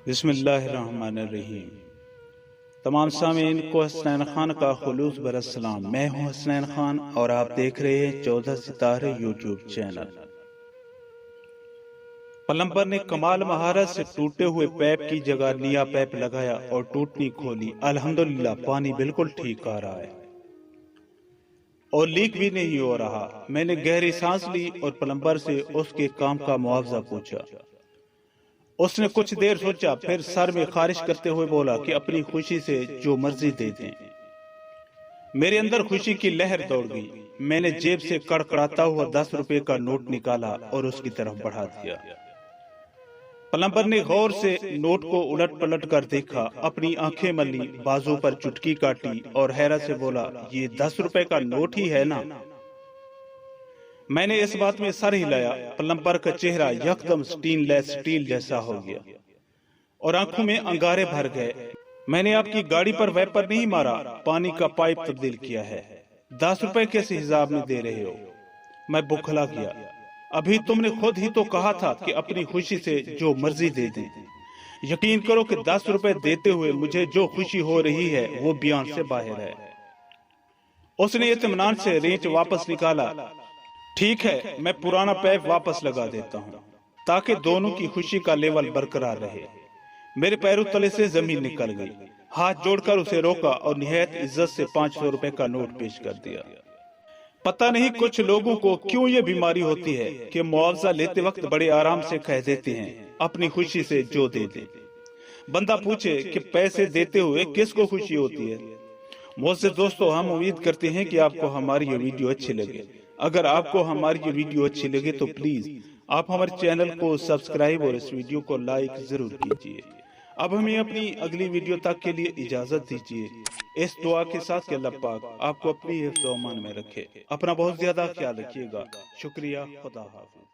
بسم اللہ الرحمن الرحیم۔ تمام سامعین کو حسنین خان کا خلوص بر السلام۔ میں ہوں حسنین خان اور آپ دیکھ رہے ہیں 14 ستارے یوٹیوب چینل۔ پلمبر نے کمال مہارت سے ٹوٹے ہوئے پیپ کی جگہ نیا پیپ لگایا اور ٹوٹنی کھولی۔ الحمدللہ پانی بالکل ٹھیک آ رہا ہے اور لیک بھی نہیں ہو رہا۔ میں نے گہری سانس لی اور پلمبر سے اس کے کام کا معاوضہ پوچھا۔ اس نے کچھ دیر سوچا، پھر سر میں خارش کرتے ہوئے بولا کہ اپنی خوشی سے جو مرضی دے دیں۔ میرے اندر خوشی کی لہر دوڑ گئی۔ میں نے جیب سے کڑکڑاتا ہوا 10 روپے کا نوٹ نکالا اور اس کی طرف بڑھا دیا۔ پلمبر نے غور سے نوٹ کو الٹ پلٹ کر دیکھا، اپنی آنکھیں ملی، بازو پر چٹکی کاٹی اور حیرت سے بولا، یہ 10 روپے کا نوٹ ہی ہے نا؟ میں نے اس بات میں سر ہلایا۔ پلمبر کا چہرہ یکدم سٹین لیس سٹیل جیسا ہو گیا اور آنکھوں میں انگارے بھر گئے۔ میں نے آپ کی گاڑی پر ویپر نہیں مارا، پانی کا پائپ تبدیل کیا ہے۔ 10 روپے کیسے حساب میں دے رہے ہو؟ میں بکھلا گیا۔ ابھی تم نے خود ہی تو کہا تھا کہ اپنی خوشی سے جو مرضی دے دیں۔ یقین کرو کہ 10 روپے دیتے ہوئے مجھے جو خوشی ہو رہی ہے وہ بیان سے باہر ہے۔ اس نے اطمینان سے رینچ واپس نکالا۔ ٹھیک ہے، میں پرانا پیپ واپس لگا دیتا ہوں تاکہ دونوں کی خوشی کا لیول برقرار رہے۔ میرے پیروں تلے سے زمین نکل گئی۔ ہاتھ جوڑ کر اسے روکا اور نہایت عزت سے 500 روپے کا نوٹ پیش کر دیا۔ پتہ نہیں کچھ لوگوں کو کیوں یہ بیماری ہوتی ہے کہ معاوضہ لیتے وقت بڑے آرام سے کہہ دیتے ہیں، اپنی خوشی سے جو دے دیں۔ بندہ پوچھے کہ پیسے دیتے ہوئے کس کو خوشی ہوتی ہے؟ معزز دوستو، ہم امید کرتے ہیں کہ آپ کو ہماری یہ ویڈیو اچھی لگے۔ اگر آپ کو ہماری یہ ویڈیو اچھی لگے تو پلیز آپ ہمارے چینل کو سبسکرائب اور اس ویڈیو کو لائک ضرور کیجیے۔ اب ہمیں اپنی اگلی ویڈیو تک کے لیے اجازت دیجیے، اس دعا کے ساتھ کہ اللہ پاک آپ کو اپنی حفظ و امان میں رکھے۔ اپنا بہت زیادہ خیال رکھیے گا۔ شکریہ، خدا حافظ۔